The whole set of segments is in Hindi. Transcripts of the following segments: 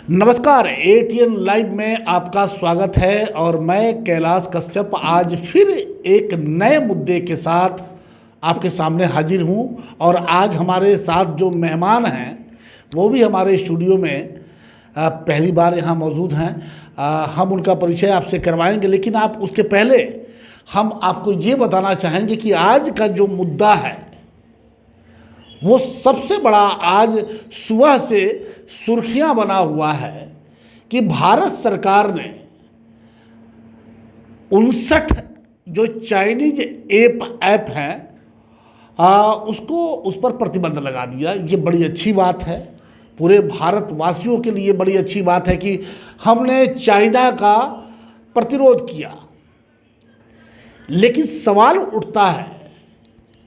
नमस्कार, एटीएन लाइव में आपका स्वागत है और मैं कैलाश कश्यप आज फिर एक नए मुद्दे के साथ आपके सामने हाजिर हूं। और आज हमारे साथ जो मेहमान हैं वो भी हमारे स्टूडियो में पहली बार यहां मौजूद हैं। हम उनका परिचय आपसे करवाएंगे, लेकिन आप उसके पहले हम आपको ये बताना चाहेंगे कि आज का जो मुद्दा है वो सबसे बड़ा आज सुबह से सुर्खियां बना हुआ है कि भारत सरकार ने 59 जो चाइनीज ऐप हैं उस पर प्रतिबंध लगा दिया। ये बड़ी अच्छी बात है, पूरे भारतवासियों के लिए बड़ी अच्छी बात है कि हमने चाइना का प्रतिरोध किया। लेकिन सवाल उठता है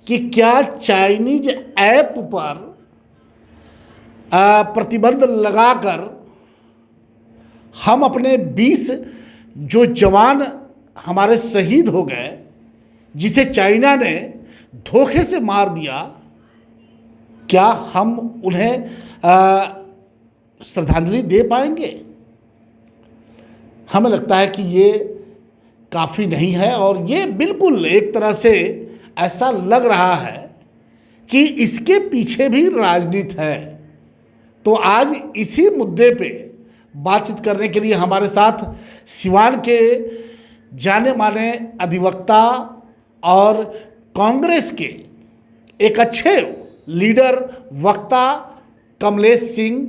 कि क्या चाइनीज ऐप पर प्रतिबंध लगाकर हम अपने 20 जो जवान हमारे शहीद हो गए, जिसे चाइना ने धोखे से मार दिया, क्या हम उन्हें श्रद्धांजलि दे पाएंगे? हमें लगता है कि ये काफ़ी नहीं है और ये बिल्कुल एक तरह से ऐसा लग रहा है कि इसके पीछे भी राजनीति है। तो आज इसी मुद्दे पे बातचीत करने के लिए हमारे साथ सिवान के जाने माने अधिवक्ता और कांग्रेस के एक अच्छे लीडर वक्ता कमलेश सिंह,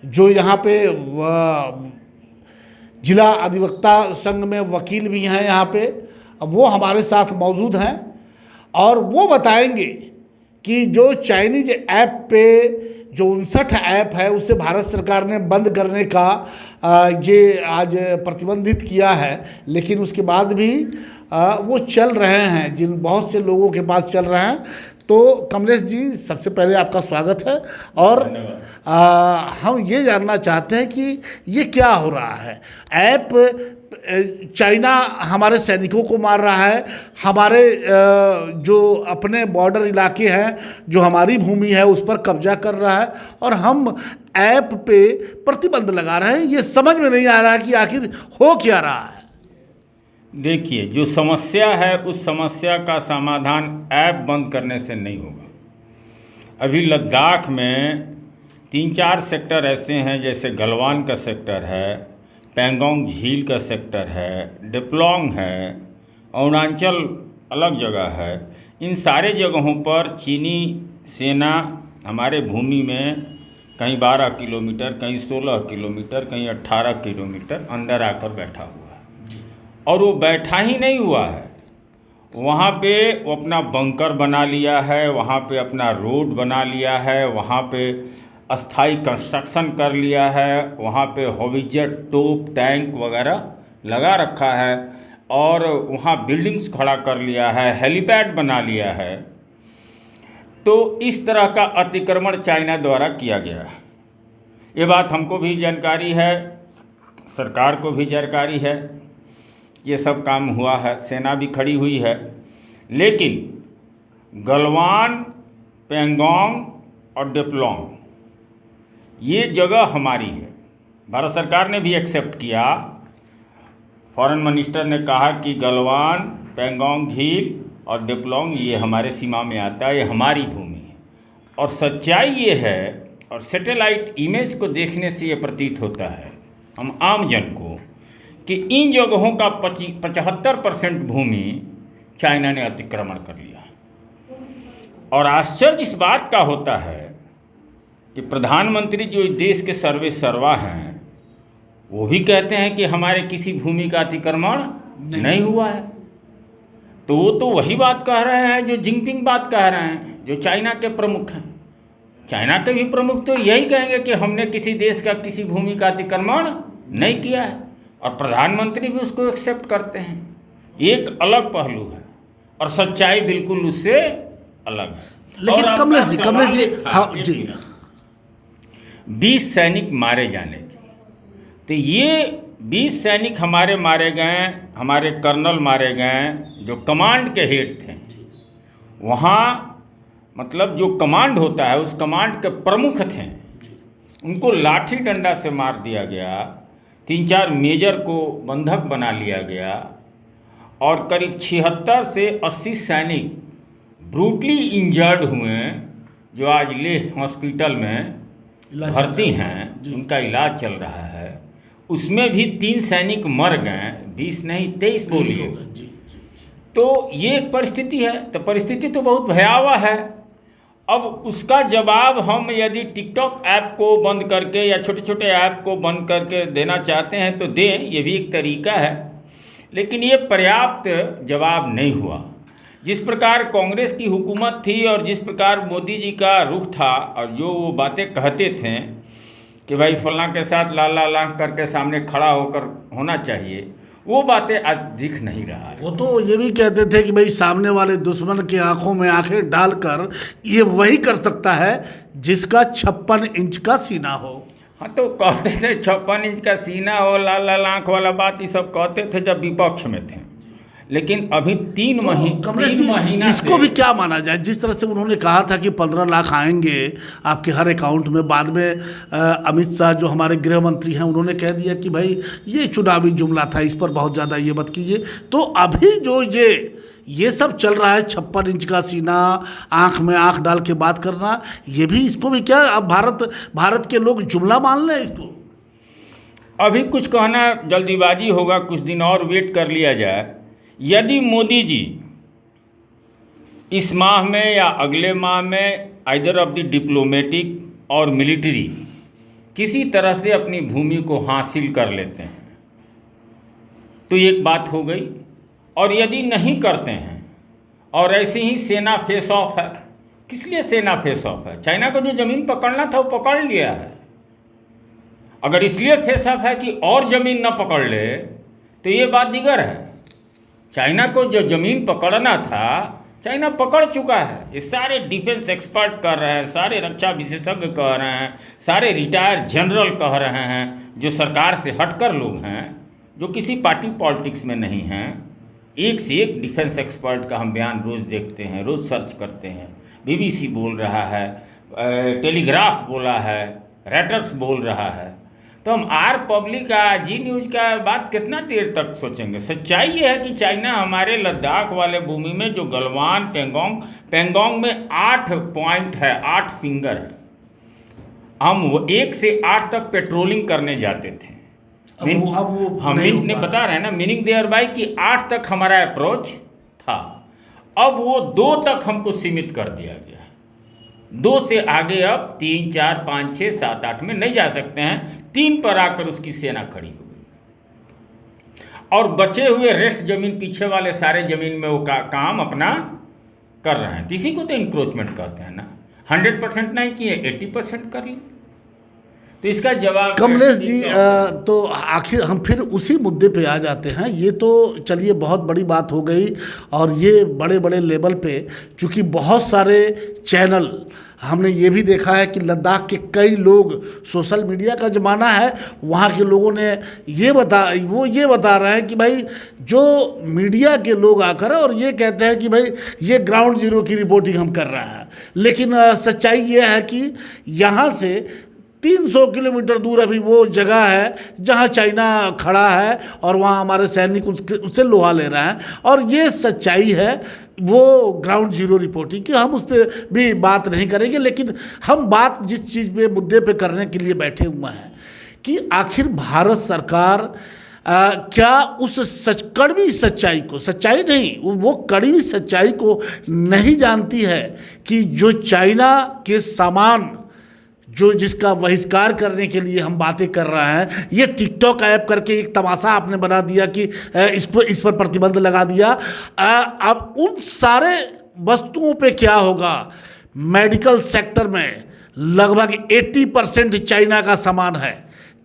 जो यहाँ पे जिला अधिवक्ता संघ में वकील भी हैं यहाँ पे, वो हमारे साथ मौजूद हैं और वो बताएंगे कि जो चाइनीज ऐप पे जो 59 ऐप है उसे भारत सरकार ने बंद करने का ये आज प्रतिबंधित किया है, लेकिन उसके बाद भी वो चल रहे हैं, जिन बहुत से लोगों के पास चल रहे हैं। तो कमलेश जी, सबसे पहले आपका स्वागत है और हम ये जानना चाहते हैं कि ये क्या हो रहा है। ऐप चाइना हमारे सैनिकों को मार रहा है, हमारे जो अपने बॉर्डर इलाके हैं, जो हमारी भूमि है, उस पर कब्जा कर रहा है और हम ऐप पे प्रतिबंध लगा रहे हैं। ये समझ में नहीं आ रहा है कि आखिर हो क्या रहा है। देखिए, जो समस्या है उस समस्या का समाधान ऐप बंद करने से नहीं होगा। अभी लद्दाख में 3-4 सेक्टर ऐसे हैं, जैसे गलवान का सेक्टर है, पैंगोंग झील का सेक्टर है, डिप्लोंग है, अरुणाचल अलग जगह है। इन सारे जगहों पर चीनी सेना हमारे भूमि में कहीं 12 किलोमीटर, कहीं 16 किलोमीटर, कहीं 18 किलोमीटर अंदर आकर बैठा हुआ है। और वो बैठा ही नहीं हुआ है, वहाँ पे वो अपना बंकर बना लिया है, वहाँ पे अपना रोड बना लिया है, वहाँ पे अस्थाई कंस्ट्रक्शन कर लिया है, वहाँ पे हॉविजर तोप टैंक वगैरह लगा रखा है और वहाँ बिल्डिंग्स खड़ा कर लिया है, हेलीपैड बना लिया है। तो इस तरह का अतिक्रमण चाइना द्वारा किया गया है। ये बात हमको भी जानकारी है, सरकार को भी जानकारी है, ये सब काम हुआ है, सेना भी खड़ी हुई है। लेकिन गलवान, पैंगोंग और डिप्लोंग ये जगह हमारी है। भारत सरकार ने भी एक्सेप्ट किया। फॉरेन मिनिस्टर ने कहा कि गलवान, पैंगोंग झील और डिप्लोंग ये हमारे सीमा में आता है, ये हमारी भूमि है। और सच्चाई ये है, और सैटेलाइट इमेज को देखने से ये प्रतीत होता है हम आम जन को, कि इन जगहों का 75% भूमि चाइना ने अतिक्रमण कर लिया। और आश्चर्य इस बात का होता है कि प्रधानमंत्री जो देश के सर्वे सर्वा हैं वो भी कहते हैं कि हमारे किसी भूमि का अतिक्रमण नहीं हुआ है। तो वो तो वही बात कह रहे हैं जो जिनपिंग बात कह रहे हैं, जो चाइना के प्रमुख हैं। चाइना के भी प्रमुख तो यही कहेंगे कि हमने किसी देश का किसी भूमि का अतिक्रमण नहीं किया है, और प्रधानमंत्री भी उसको एक्सेप्ट करते हैं। एक अलग पहलू है और सच्चाई बिल्कुल उससे अलग है। लेकिन कमलेश जी, हाँ जी, 20 सैनिक मारे जाने की, तो ये 20 सैनिक हमारे मारे गए, हमारे कर्नल मारे गए जो कमांड के हेड थे। वहाँ मतलब जो कमांड होता है उस कमांड के प्रमुख थे, उनको लाठी डंडा से मार दिया गया, 3-4 मेजर को बंधक बना लिया गया और करीब 76 से 80 सैनिक ब्रूटली इंजर्ड हुए जो आज लेह हॉस्पिटल में भर्ती हैं, उनका इलाज चल रहा है। उसमें भी 3 सैनिक मर गए, 20 नहीं 23 बोलिए। तो ये एक परिस्थिति है, तो परिस्थिति तो बहुत भयावह है। अब उसका जवाब हम यदि टिकटॉक ऐप को बंद करके या छोटे छोटे ऐप को बंद करके देना चाहते हैं तो दें, ये भी एक तरीका है, लेकिन ये पर्याप्त जवाब नहीं हुआ। जिस प्रकार कांग्रेस की हुकूमत थी और जिस प्रकार मोदी जी का रुख था और जो वो बातें कहते थे कि भाई फलां के साथ ला ला ला करके सामने खड़ा होकर होना चाहिए, वो बातें आज दिख नहीं रहा है। वो तो ये भी कहते थे कि भाई सामने वाले दुश्मन की आंखों में आंखें डालकर ये वही कर सकता है जिसका 56 इंच का सीना हो। हाँ, तो कहते थे 56 इंच का सीना हो, लाल लाल आँख वाला बात ये सब कहते थे जब विपक्ष में थे। लेकिन अभी 3 महीना इसको भी क्या माना जाए? जिस तरह से उन्होंने कहा था कि 15 लाख आएंगे आपके हर अकाउंट में, बाद में अमित शाह जो हमारे गृह मंत्री हैं उन्होंने कह दिया कि भाई ये चुनावी जुमला था, इस पर बहुत ज़्यादा ये मत कीजिए। तो अभी जो ये सब चल रहा है, 56 इंच का सीना, आंख में आंख डाल के बात करना, ये भी, इसको भी क्या अब भारत के लोग जुमला मान लें इसको? अभी कुछ कहना जल्दीबाजी होगा, कुछ दिन और वेट कर लिया जाए। यदि मोदी जी इस माह में या अगले माह में आइदर ऑफ द डिप्लोमेटिक और मिलिट्री किसी तरह से अपनी भूमि को हासिल कर लेते हैं तो एक बात हो गई, और यदि नहीं करते हैं और ऐसे ही सेना फेस ऑफ है। किस लिए सेना फेस ऑफ है? चाइना को जो ज़मीन पकड़ना था वो पकड़ लिया है। अगर इसलिए फेस ऑफ है कि और ज़मीन ना पकड़ ले तो ये बात दीगर है। चाइना को जो ज़मीन पकड़ना था चाइना पकड़ चुका है। ये सारे डिफेंस एक्सपर्ट कह रहे हैं, सारे रक्षा विशेषज्ञ कह रहे हैं, सारे रिटायर्ड जनरल कह रहे हैं, जो सरकार से हटकर लोग हैं, जो किसी पार्टी पॉलिटिक्स में नहीं हैं। एक से एक डिफेंस एक्सपर्ट का हम बयान रोज़ देखते हैं, रोज़ सर्च करते हैं। BBC बोल रहा है, टेलीग्राफ बोला है, रॉयटर्स बोल रहा है। तो हम आर पब्लिक का, जी न्यूज़ का बात कितना देर तक सोचेंगे? सच्चाई ये है कि चाइना हमारे लद्दाख वाले भूमि में जो गलवान पेंगोंग में 8 पॉइंट है, 8 फिंगर है। हम 1 से 8 तक पेट्रोलिंग करने जाते थे। हम ने बता रहे हैं ना, मीनिंग देयर बाय कि 8 तक हमारा अप्रोच था। अब वो 2 तक हमको सीमित कर दिया गया। 2 से आगे अब 3, 4, 5, 6, 7, 8 में नहीं जा सकते हैं। 3 पर आकर उसकी सेना खड़ी हो गई और बचे हुए रेस्ट जमीन, पीछे वाले सारे जमीन में वो काम अपना कर रहे हैं। किसी को तो इंक्रोचमेंट कहते हैं ना। 100% नहीं किए, 80% कर लिए। तो इसका जवाब कमलेश जी, तो आखिर हम फिर उसी मुद्दे पे आ जाते हैं। ये तो चलिए बहुत बड़ी बात हो गई, और ये बड़े बड़े लेवल पे, चूँकि बहुत सारे चैनल, हमने ये भी देखा है कि लद्दाख के कई लोग, सोशल मीडिया का ज़माना है, वहाँ के लोगों ने ये बता रहे हैं कि भाई जो मीडिया के लोग आकर और ये कहते हैं कि भाई ये ग्राउंड जीरो की रिपोर्टिंग हम कर रहे हैं, लेकिन सच्चाई ये है कि यहाँ से 300 किलोमीटर दूर अभी वो जगह है जहाँ चाइना खड़ा है और वहाँ हमारे सैनिक उससे लोहा ले रहे हैं। और ये सच्चाई है वो ग्राउंड जीरो रिपोर्टिंग की। हम उस पर भी बात नहीं करेंगे, लेकिन हम बात जिस चीज़ पे, मुद्दे पे करने के लिए बैठे हुए हैं कि आखिर भारत सरकार क्या उस कड़वी सच्चाई को, सच्चाई नहीं, वो कड़वी सच्चाई को नहीं जानती है कि जो चाइना के सामान, जिसका बहिष्कार करने के लिए हम बातें कर रहे हैं, ये टिकटॉक ऐप करके एक तमाशा आपने बना दिया कि इस पर प्रतिबंध लगा दिया। अब उन सारे वस्तुओं पे क्या होगा? मेडिकल सेक्टर में लगभग 80% चाइना का सामान है,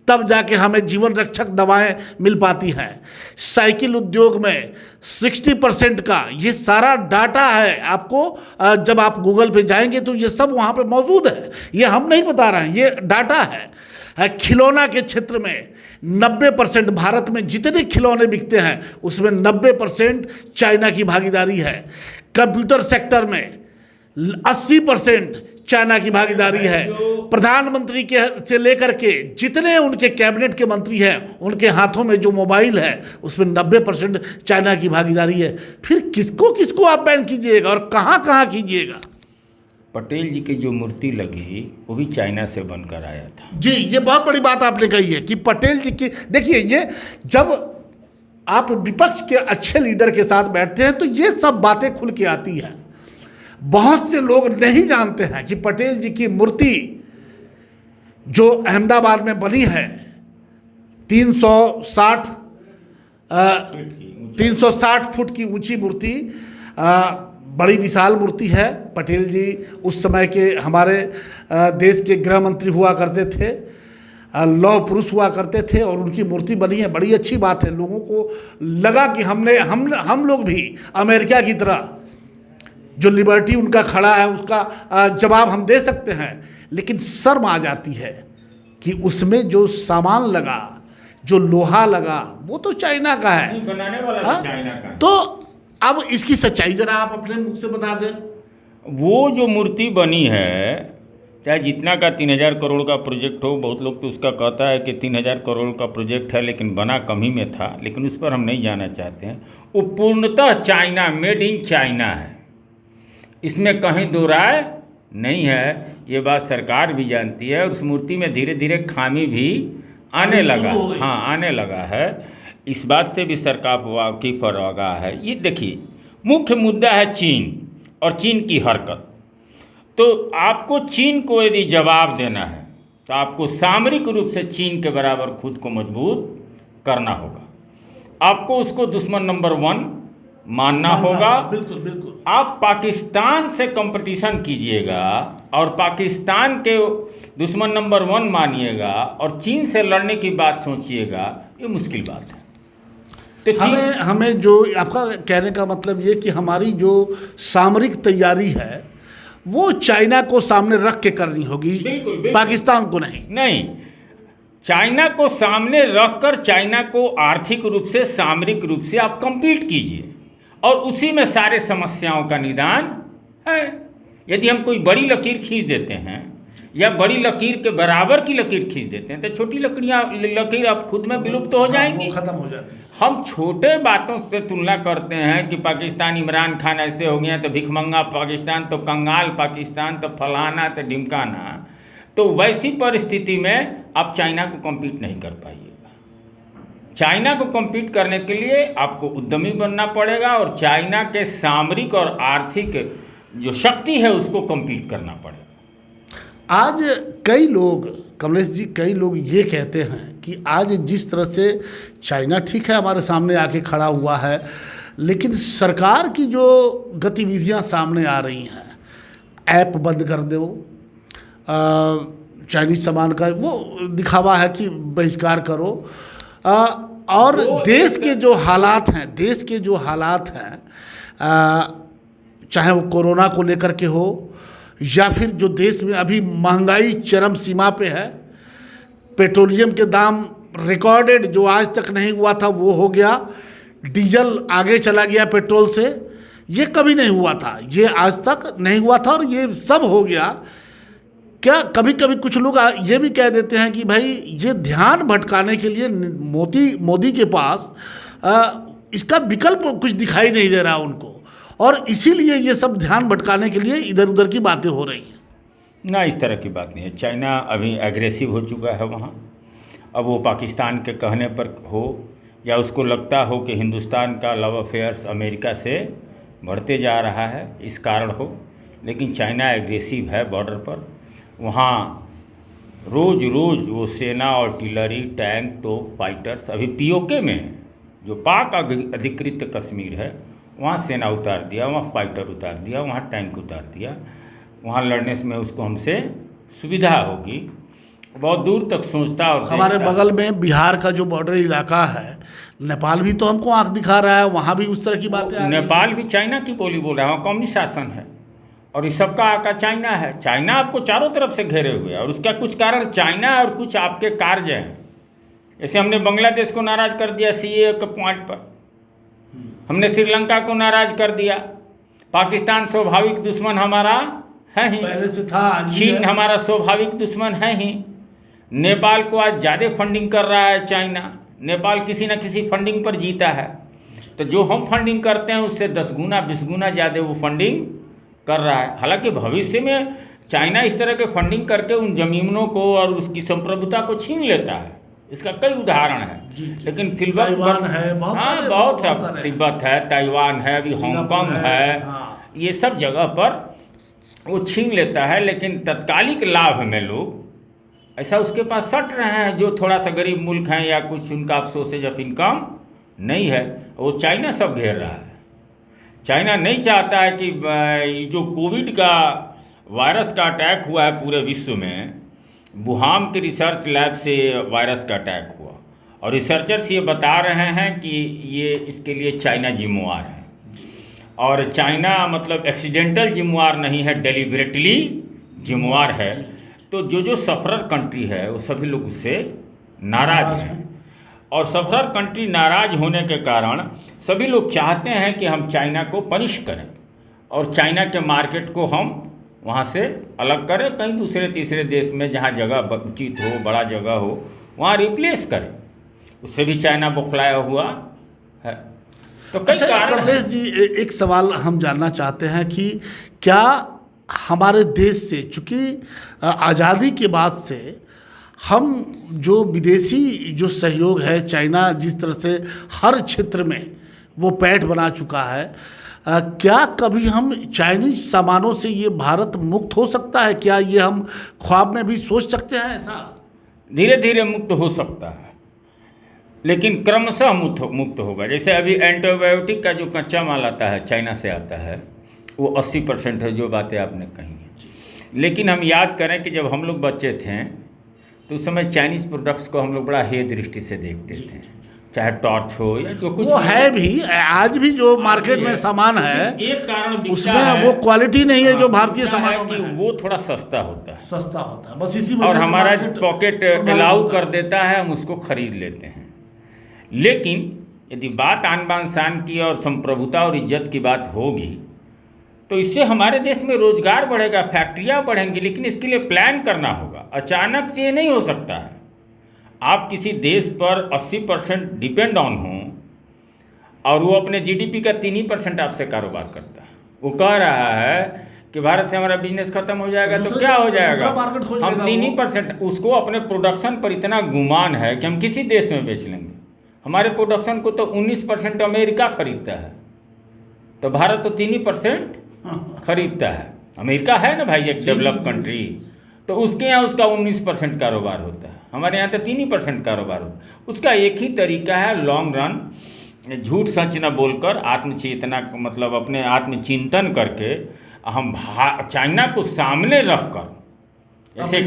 तब जाके हमें जीवन रक्षक दवाएं मिल पाती हैं। साइकिल उद्योग में 60% का, ये सारा डाटा है। आपको जब आप गूगल पे जाएंगे तो ये सब वहाँ पे मौजूद है, ये हम नहीं बता रहे हैं, ये डाटा है। खिलौना के क्षेत्र में 90%, भारत में जितने खिलौने बिकते हैं उसमें 90% चाइना की भागीदारी है। कंप्यूटर सेक्टर में 80% चाइना की भागीदारी है। प्रधानमंत्री के से लेकर के जितने उनके कैबिनेट के मंत्री हैं, उनके हाथों में जो मोबाइल है उसमें 90% चाइना की भागीदारी है। फिर किसको किसको आप बैन कीजिएगा और कहाँ कहाँ कीजिएगा? पटेल जी की जो मूर्ति लगी वो भी चाइना से बनकर आया था। जी, ये बहुत बड़ी बात आपने कही है कि पटेल जी की, देखिए ये जब आप विपक्ष के अच्छे लीडर के साथ बैठते हैं तो ये सब बातें खुल के आती हैं। बहुत से लोग नहीं जानते हैं कि पटेल जी की मूर्ति जो अहमदाबाद में बनी है 360 फुट की ऊंची मूर्ति, बड़ी विशाल मूर्ति है। पटेल जी उस समय के हमारे देश के गृह मंत्री हुआ करते थे, लौह पुरुष हुआ करते थे और उनकी मूर्ति बनी है। बड़ी अच्छी बात है। लोगों को लगा कि हम लोग भी अमेरिका की तरह जो लिबर्टी उनका खड़ा है उसका जवाब हम दे सकते हैं। लेकिन शर्म आ जाती है कि उसमें जो सामान लगा, जो लोहा लगा, वो तो चाइना का है, बनाने वाला भी चाइना का है। तो अब इसकी सच्चाई जरा आप अपने मुख से बता दें। वो जो मूर्ति बनी है, चाहे जितना का 3000 करोड़ का प्रोजेक्ट हो, बहुत लोग तो उसका कहता है कि 3000 करोड़ का प्रोजेक्ट है लेकिन बना कम ही में था, लेकिन उस पर हम नहीं जाना चाहते हैं। वो पूर्णतः चाइना, मेड इन चाइना है, इसमें कहीं दो राय नहीं है। ये बात सरकार भी जानती है और उस मूर्ति में धीरे धीरे खामी भी आने लगा, हाँ आने लगा है। इस बात से भी सरकार वाकिफ और आगाह है। ये देखिए, मुख्य मुद्दा है चीन और चीन की हरकत। तो आपको चीन को यदि जवाब देना है तो आपको सामरिक रूप से चीन के बराबर खुद को मजबूत करना होगा। आपको उसको दुश्मन नंबर 1 मानना होगा। बिल्कुल बिल्कुल। आप पाकिस्तान से कंपटीशन कीजिएगा और पाकिस्तान के दुश्मन नंबर 1 मानिएगा और चीन से लड़ने की बात सोचिएगा, ये मुश्किल बात है। तो हमें जो आपका कहने का मतलब ये कि हमारी जो सामरिक तैयारी है वो चाइना को सामने रख के करनी होगी। बिल्कुल, बिल्कुल। पाकिस्तान को नहीं, चाइना को सामने रखकर चाइना को आर्थिक रूप से, सामरिक रूप से आप compete कीजिए और उसी में सारे समस्याओं का निदान है। यदि हम कोई बड़ी लकीर खींच देते हैं या बड़ी लकीर के बराबर की लकीर खींच देते हैं तो छोटी लकीर आप खुद में विलुप्त हो जाएंगी, खत्म हो जाती है। हम छोटे बातों से तुलना करते हैं कि पाकिस्तान, इमरान खान ऐसे हो गए तो भिखमंगा पाकिस्तान, तो कंगाल पाकिस्तान, तो फलाना, तो ढिमकाना। तो वैसी परिस्थिति में आप चाइना को कम्पीट नहीं कर पाइएगा। चाइना को कम्पीट करने के लिए आपको उद्यमी बनना पड़ेगा और चाइना के सामरिक और आर्थिक जो शक्ति है उसको कम्पीट करना पड़ेगा। आज कई लोग, कमलेश जी, कई लोग ये कहते हैं कि आज जिस तरह से चाइना ठीक है हमारे सामने आके खड़ा हुआ है, लेकिन सरकार की जो गतिविधियां सामने आ रही हैं, ऐप बंद कर दो, चाइनीज सामान का वो दिखावा है कि बहिष्कार करो, और देश के जो हालात हैं, चाहे वो कोरोना को लेकर के हो या फिर जो देश में अभी महंगाई चरम सीमा पे है, पेट्रोलियम के दाम रिकॉर्डेड जो आज तक नहीं हुआ था वो हो गया, डीजल आगे चला गया पेट्रोल से, ये कभी नहीं हुआ था, ये आज तक नहीं हुआ था और ये सब हो गया। क्या कभी कभी कुछ लोग ये भी कह देते हैं कि भाई ये ध्यान भटकाने के लिए मोदी के पास इसका विकल्प कुछ दिखाई नहीं दे रहा उनको, और इसीलिए ये सब ध्यान भटकाने के लिए इधर उधर की बातें हो रही हैं। ना, इस तरह की बात नहीं है। चाइना अभी एग्रेसिव हो चुका है वहाँ। अब वो पाकिस्तान के कहने पर हो या उसको लगता हो कि हिंदुस्तान का लव अफेयर्स अमेरिका से बढ़ते जा रहा है, इस कारण हो, लेकिन चाइना एग्रेसिव है बॉर्डर पर। वहाँ रोज़ रोज़ वो सेना, आर्टिलरी, टैंक, तोप, फाइटर्स, अभी पीओके में जो पाक अधिकृत कश्मीर है वहाँ सेना उतार दिया, वहाँ फाइटर उतार दिया, वहाँ टैंक उतार दिया। वहाँ लड़ने में उसको हमसे सुविधा होगी। बहुत दूर तक सोचता और हमारे बगल में बिहार का जो बॉर्डर इलाका है, नेपाल भी तो हमको आंख दिखा रहा है, वहाँ भी उस तरह की बातें। नेपाल भी चाइना की बोली बोल रहा है, वहाँ कम्युनिस्ट शासन है और इस सबका आका चाइना है। चाइना आपको चारों तरफ से घेरे हुए है और उसका कुछ कारण चाइना और कुछ आपके कार्य हैं। जैसे हमने बांग्लादेश को नाराज़ कर दिया सीए के पॉइंट पर, हमने श्रीलंका को नाराज़ कर दिया। पाकिस्तान स्वाभाविक दुश्मन हमारा है ही, पहले से था, आज भी चीन है। हमारा स्वाभाविक दुश्मन है ही। नेपाल को आज ज़्यादा फंडिंग कर रहा है चाइना। नेपाल किसी न किसी फंडिंग पर जीता है, तो जो हम फंडिंग करते हैं उससे 10 गुना 20 गुना ज़्यादा वो फंडिंग कर रहा है। हालांकि भविष्य में चाइना इस तरह के फंडिंग करके उन ज़मीनों को और उसकी संप्रभुता को छीन लेता है, इसका कई उदाहरण है। लेकिन फिलहाल ताइवान है, बहुत हाँ सारे, बहुत बहुत सा, सारे। तिब्बत है, ताइवान है, अभी हांगकांग है, हाँ। ये सब जगह पर वो छीन लेता है। लेकिन तत्कालिक लाभ में लोग ऐसा उसके पास सट रहे हैं, जो थोड़ा सा गरीब मुल्क हैं या कुछ उनका सोर्सेज ऑफ इनकम नहीं है, वो चाइना सब घेर रहा है। चाइना नहीं चाहता है कि ये जो कोविड का वायरस का अटैक हुआ है पूरे विश्व में, वुहान के रिसर्च लैब से वायरस का अटैक हुआ, और रिसर्चर्स ये बता रहे हैं कि ये इसके लिए चाइना जिम्मेवार है। और चाइना मतलब एक्सीडेंटल जिम्मेवार नहीं है, डेलिबरेटली जिम्मेवार है। तो जो सफरर कंट्री है वो सभी लोग उससे नाराज हैं, और सफरर कंट्री नाराज होने के कारण सभी लोग चाहते हैं कि हम चाइना को पनिश करें और चाइना के मार्केट को हम वहाँ से अलग करें, कहीं दूसरे तीसरे देश में जहाँ जगह उचित हो, बड़ा जगह हो, वहाँ रिप्लेस करें। उससे भी चाइना बौखलाया हुआ है। तो कई कारण हैं। कमलेश जी, एक सवाल हम जानना चाहते हैं कि क्या हमारे देश से, चूँकि आज़ादी के बाद से हम जो विदेशी जो सहयोग है, चाइना जिस तरह से हर क्षेत्र में वो पैठ बना चुका है, क्या कभी हम चाइनीज सामानों से ये भारत मुक्त हो सकता है? क्या ये हम ख्वाब में भी सोच सकते हैं ऐसा? धीरे धीरे मुक्त हो सकता है, लेकिन क्रमशः मुक्त होगा। जैसे अभी एंटीबायोटिक का जो कच्चा माल आता है चाइना से आता है, वो 80% है, जो बातें आपने कही हैं। लेकिन हम याद करें कि जब हम लोग बच्चे थे तो उस समय चाइनीज़ प्रोडक्ट्स को हम लोग बड़ा हेय दृष्टि से देखते थे, चाहे टॉर्च हो या जो कुछ वो है भी, आज भी जो मार्केट में सामान है एक कारण दिखता उसमें है, वो क्वालिटी नहीं है जो भारतीय दिखता है सामानों में कि है। वो थोड़ा सस्ता होता है, सस्ता होता है, बस इसी वजह और से हमारा मार्केट पॉकेट प्रभावित अलाउ होता कर है। देता है, हम उसको खरीद लेते हैं। लेकिन यदि बात आन बान शान की और संप्रभुता और इज्जत की बात होगी तो इससे हमारे देश में रोजगार बढ़ेगा, फैक्ट्रियाँ बढ़ेंगी। लेकिन इसके लिए प्लान करना होगा, अचानक से ये नहीं हो सकता है। आप किसी देश पर 80% डिपेंड ऑन हों और वो अपने जीडीपी का 3% आपसे कारोबार करता है, वो कह रहा है कि भारत से हमारा बिजनेस खत्म हो जाएगा तो क्या हो जाएगा, हम 3%, उसको अपने प्रोडक्शन पर इतना गुमान है कि हम किसी देश में बेच लेंगे। हमारे प्रोडक्शन को तो 19% अमेरिका खरीदता है, तो भारत तो 3% खरीदता है। अमेरिका है ना भाई एक डेवलप कंट्री, तो उसके यहाँ उसका 19% कारोबार होता है, हमारे यहाँ तो 3% कारोबार होता है। उसका एक ही तरीका है, लॉन्ग रन झूठ सच न बोलकर आत्मचेतना, मतलब अपने आत्मचिंतन करके हम चाइना को सामने रख कर जैसे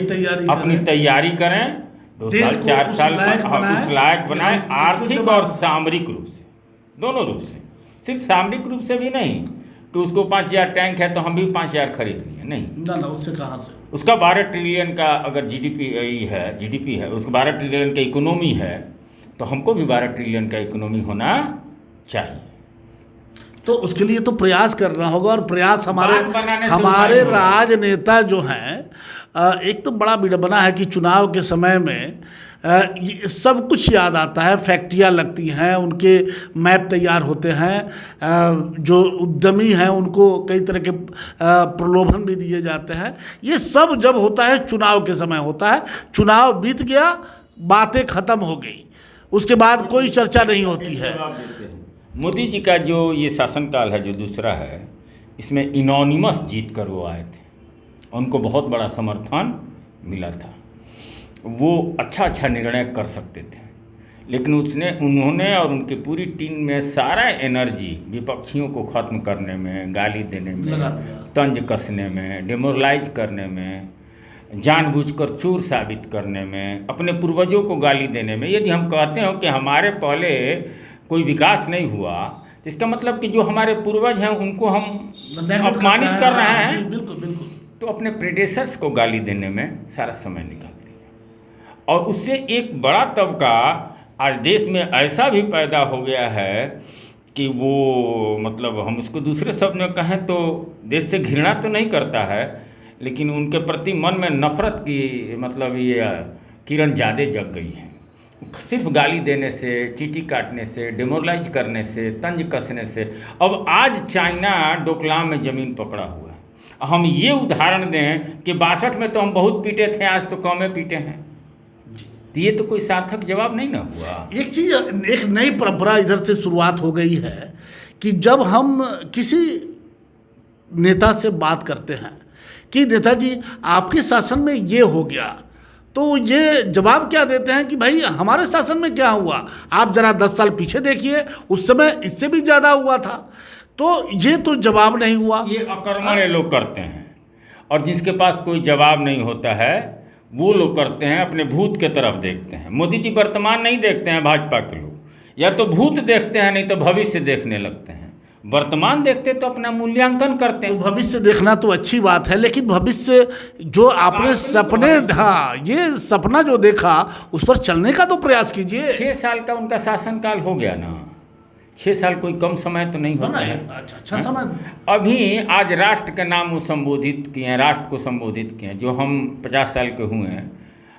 अपनी तैयारी करें, 2 साल 4 साल उस लायक बनाए, आर्थिक और सामरिक रूप से, दोनों रूप से। सिर्फ सामरिक रूप से भी नहीं कि उसको 5000 टैंक है तो हम भी 5000 खरीद लिए, नहीं ना, उससे कहाँ से? उसका 12 ट्रिलियन का अगर जीडीपी है, उसका 12 ट्रिलियन का इकोनॉमी है, तो हमको भी 12 ट्रिलियन का इकोनॉमी होना चाहिए। तो उसके लिए तो प्रयास करना होगा, और प्रयास हमारे राजनेता जो हैं, एक तो बड़ा विडंबना है कि चुनाव के समय में सब कुछ याद आता है, फैक्ट्रियाँ लगती हैं, उनके मैप तैयार होते हैं, जो उद्यमी हैं उनको कई तरह के प्रलोभन भी दिए जाते हैं। ये सब जब होता है चुनाव के समय होता है, चुनाव बीत गया, बातें खत्म हो गई, उसके बाद कोई चर्चा नहीं होती है। मोदी जी का जो ये शासनकाल है जो दूसरा है, इसमें इनोनिमस जीत कर वो आए थे, उनको बहुत बड़ा समर्थन मिला था, वो अच्छा निर्णय कर सकते थे। लेकिन उन्होंने और उनकी पूरी टीम में सारा एनर्जी विपक्षियों को ख़त्म करने में, गाली देने में, तंज कसने में, डिमोरलाइज करने में, जानबूझकर चोर साबित करने में, अपने पूर्वजों को गाली देने में। यदि हम कहते हो कि हमारे पहले कोई विकास नहीं हुआ, तो इसका मतलब कि जो हमारे पूर्वज हैं उनको हम अपमानित कर रहे हैं। बिल्कुल बिल्कुल। तो अपने प्रेडेसर्स को गाली देने में सारा समय निकाल दिया, और उससे एक बड़ा तबका आज देश में ऐसा भी पैदा हो गया है कि वो, मतलब हम उसको दूसरे शब्द में कहें तो देश से घृणा तो नहीं करता है, लेकिन उनके प्रति मन में नफरत की मतलब ये किरण ज़्यादा जग गई है। सिर्फ गाली देने से, चीटी काटने से, डिमोरलाइज करने से, तंज कसने से अब आज चाइना डोकलाम में ज़मीन पकड़ा हुआ है। हम ये उदाहरण दें कि 62 में तो हम बहुत पीटे थे, आज तो कम में पीटे हैं, तो ये तो कोई सार्थक जवाब नहीं ना हुआ। एक चीज़, एक नई परंपरा इधर से शुरुआत हो गई है कि जब हम किसी नेता से बात करते हैं कि नेताजी आपके शासन में ये हो गया, तो ये जवाब क्या देते हैं कि भाई हमारे शासन में क्या हुआ, आप जरा 10 साल पीछे देखिए, उस समय इससे भी ज़्यादा हुआ था। तो ये तो जवाब नहीं हुआ। ये आक्रमण ये लोग करते हैं, और जिसके पास कोई जवाब नहीं होता है वो लोग करते हैं, अपने भूत के तरफ देखते हैं। मोदी जी वर्तमान नहीं देखते हैं भाजपा के लोग, या तो भूत देखते हैं नहीं तो भविष्य देखने लगते हैं। वर्तमान देखते तो अपना मूल्यांकन करते हैं। तो भविष्य देखना तो अच्छी बात है, लेकिन भविष्य जो आपने सपने, हाँ ये सपना जो देखा उस पर चलने का तो प्रयास कीजिए। 6 साल का उनका शासनकाल हो गया ना, 6 साल कोई कम समय तो नहीं होता है। अच्छा समय। अभी आज राष्ट्र के नाम वो संबोधित किए हैं, राष्ट्र को संबोधित किए हैं। जो हम 50 साल के हुए हैं,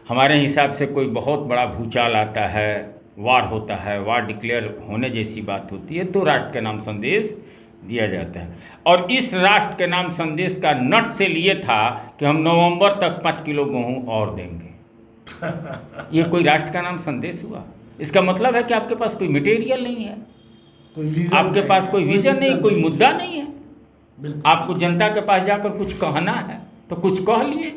हमारे हिसाब से कोई बहुत बड़ा भूचाल आता है, वार होता है, वार डिक्लेयर होने जैसी बात होती है, तो राष्ट्र के नाम संदेश दिया जाता है। और इस राष्ट्र के नाम संदेश का नट से लिए था कि हम नवंबर तक 5 किलो गेहूँ और देंगे। ये कोई राष्ट्र का नाम संदेश हुआ? इसका मतलब है कि आपके पास कोई मटेरियल नहीं है, आपके पास कोई विजन नहीं, कोई मुद्दा नहीं है। आपको जनता के पास जाकर कुछ कहना है तो कुछ कह लिए।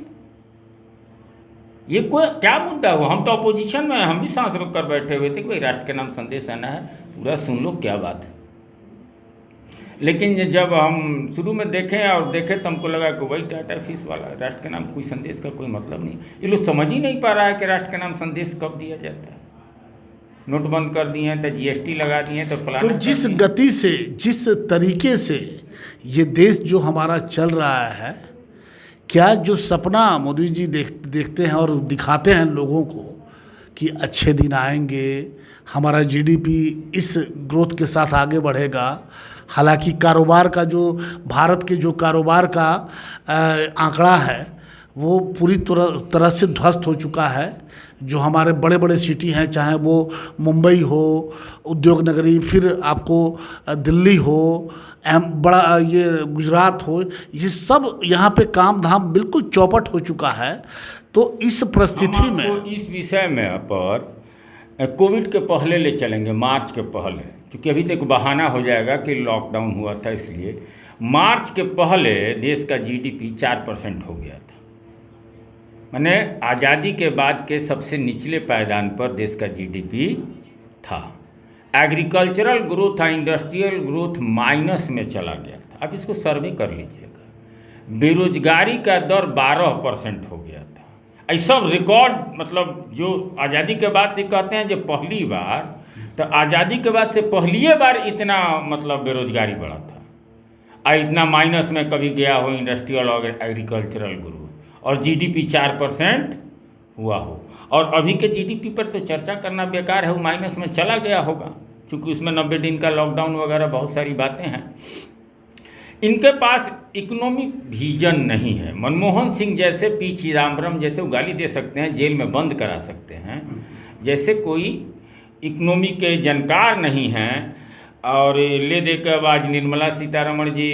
ये कोई क्या मुद्दा हुआ? हम तो अपोजिशन में, हम भी सांस रोक कर बैठे हुए थे कि भाई राष्ट्र के नाम संदेश आना है, पूरा सुन लो क्या बात है। लेकिन जब हम शुरू में देखें तो हमको लगा कि वही टाटा फिश वाला, राष्ट्र के नाम कोई संदेश का कोई मतलब नहीं। ये लोग समझ ही नहीं पा रहा है कि राष्ट्र के नाम संदेश कब दिया जाता है। नोट बंद कर दिए हैं तो GST लगा दिए हैं तो फलाना। तो जिस गति से, जिस तरीके से ये देश जो हमारा चल रहा है, क्या जो सपना मोदी जी देखते हैं और दिखाते हैं लोगों को कि अच्छे दिन आएंगे, हमारा GDP इस ग्रोथ के साथ आगे बढ़ेगा। हालांकि कारोबार का जो, भारत के जो कारोबार का आंकड़ा है वो पूरी तरह से ध्वस्त हो चुका है। जो हमारे बड़े बड़े सिटी हैं, चाहे वो मुंबई हो, उद्योग नगरी, फिर आपको दिल्ली हो, बड़ा ये गुजरात हो, ये सब यहाँ पे काम धाम बिल्कुल चौपट हो चुका है। तो इस परिस्थिति में इस विषय में पर कोविड के पहले ले चलेंगे, मार्च के पहले, क्योंकि अभी तक बहाना हो जाएगा कि लॉकडाउन हुआ था, इसलिए मार्च के पहले देश का GDP 4% हो गया था। माने आज़ादी के बाद के सबसे निचले पायदान पर देश का GDP था। एग्रीकल्चरल ग्रोथ था, इंडस्ट्रियल ग्रोथ माइनस में चला गया था। आप इसको सर्वे कर लीजिएगा। बेरोजगारी का दर 12% हो गया था। ये सब रिकॉर्ड, मतलब जो आज़ादी के बाद से कहते हैं जो पहली बार, तो आज़ादी के बाद से पहली बार इतना मतलब बेरोजगारी बढ़ा था। इतना माइनस में कभी गया हो इंडस्ट्रियल और एग्रीकल्चरल ग्रोथ, और GDP 4% हुआ हो। और अभी के GDP पर तो चर्चा करना बेकार है, वो माइनस में चला गया होगा, क्योंकि उसमें 90 दिन का लॉकडाउन वगैरह बहुत सारी बातें हैं। इनके पास इकोनॉमिक विजन नहीं है। मनमोहन सिंह जैसे, पी चिदम्बरम जैसे वो गाली दे सकते हैं, जेल में बंद करा सकते हैं, जैसे कोई इकोनॉमी के जानकार नहीं हैं। और ले दे के आज निर्मला सीतारमण जी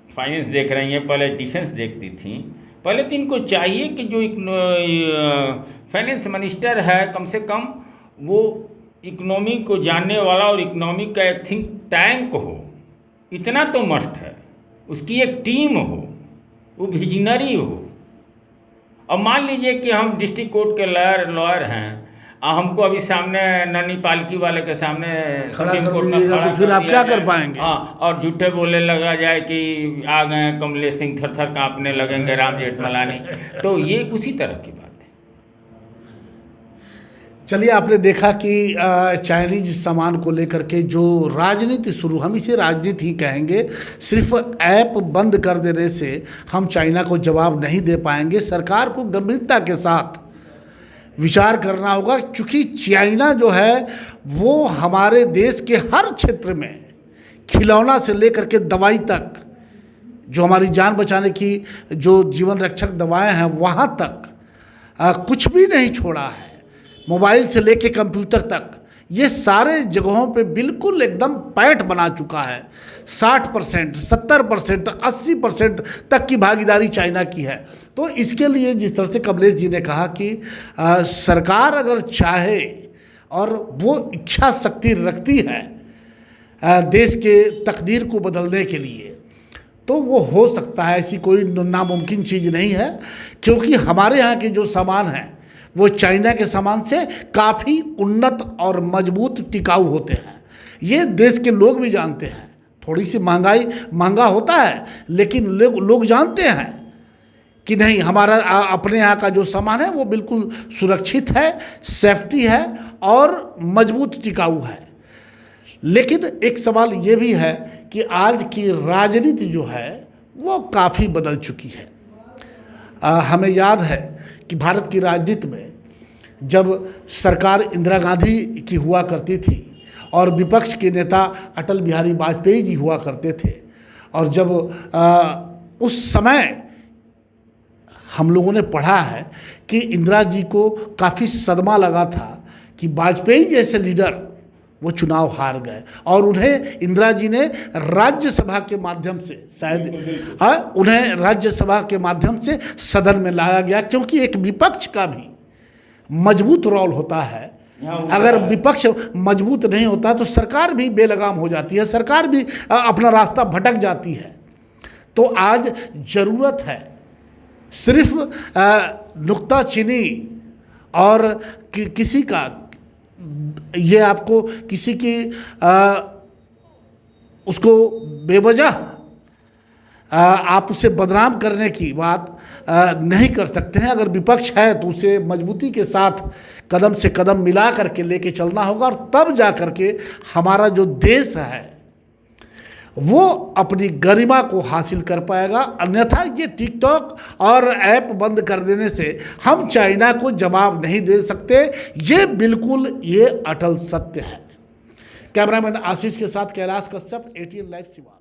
फाइनेंस देख रही हैं, पहले डिफेंस देखती थी। पहले तो इनको चाहिए कि जो फाइनेंस मिनिस्टर है कम से कम वो इकोनॉमी को जानने वाला और इकोनॉमी का एक थिंक टैंक हो, इतना तो मस्ट है। उसकी एक टीम हो, वो विजनरी हो। अब मान लीजिए कि हम डिस्ट्रिक्ट कोर्ट के लॉयर हैं, हमको अभी सामने ननी पालकी वाले के सामने सुप्रीम कोर्ट में खड़ा, तो फिर आप क्या कर पाएंगे? हाँ, और झूठे बोले लगा जाए कि आ गए कमलेश सिंह, थर थर काँपने लगेंगे राम जेठमलानी। तो ये उसी तरह की बात है। चलिए, आपने देखा कि चाइनीज सामान को लेकर के जो राजनीति शुरू, हम इसे राजनीति ही कहेंगे, सिर्फ ऐप बंद कर देने से हम चाइना को जवाब नहीं दे पाएंगे। सरकार को गंभीरता के साथ विचार करना होगा, क्योंकि चाइना जो है वो हमारे देश के हर क्षेत्र में, खिलौना से लेकर के दवाई तक, जो हमारी जान बचाने की जो जीवन रक्षक दवाएं हैं वहाँ तक कुछ भी नहीं छोड़ा है। मोबाइल से लेके कंप्यूटर तक ये सारे जगहों पे बिल्कुल एकदम पैठ बना चुका है। 60%, 70%, 80% तक की भागीदारी चाइना की है। तो इसके लिए जिस तरह से कमलेश जी ने कहा कि सरकार अगर चाहे और वो इच्छा शक्ति रखती है देश के तकदीर को बदलने के लिए, तो वो हो सकता है। ऐसी कोई नामुमकिन चीज़ नहीं है, क्योंकि हमारे यहाँ के जो सामान हैं वो चाइना के सामान से काफ़ी उन्नत और मजबूत टिकाऊ होते हैं। ये देश के लोग भी जानते हैं। थोड़ी सी महंगा होता है, लेकिन लोग जानते हैं कि नहीं, हमारा अपने यहाँ का जो सामान है वो बिल्कुल सुरक्षित है, सेफ्टी है और मजबूत टिकाऊ है। लेकिन एक सवाल ये भी है कि आज की राजनीति जो है वो काफ़ी बदल चुकी है। हमें याद है कि भारत की राजनीति में जब सरकार इंदिरा गांधी की हुआ करती थी और विपक्ष के नेता अटल बिहारी वाजपेयी जी हुआ करते थे, और जब उस समय हम लोगों ने पढ़ा है कि इंदिरा जी को काफ़ी सदमा लगा था कि वाजपेयी जैसे लीडर वो चुनाव हार गए, और उन्हें इंदिरा जी ने राज्यसभा के माध्यम से शायद उन्हें राज्यसभा के माध्यम से सदन में लाया गया, क्योंकि एक विपक्ष का भी मजबूत रोल होता है। अगर विपक्ष मजबूत नहीं होता तो सरकार भी बेलगाम हो जाती है, सरकार भी अपना रास्ता भटक जाती है। तो आज ज़रूरत है सिर्फ नुक्ताचीनी और किसी का, ये आपको किसी की उसको बेवजह आप उसे बदनाम करने की बात नहीं कर सकते हैं। अगर विपक्ष है तो उसे मजबूती के साथ कदम से कदम मिला करके लेके चलना होगा, और तब जा करके हमारा जो देश है वो अपनी गरिमा को हासिल कर पाएगा। अन्यथा ये टिकटॉक और ऐप बंद कर देने से हम चाइना को जवाब नहीं दे सकते। ये बिल्कुल ये अटल सत्य है। कैमरामैन आशीष के साथ कैलाश कश्यप, ATN लाइव सिवान।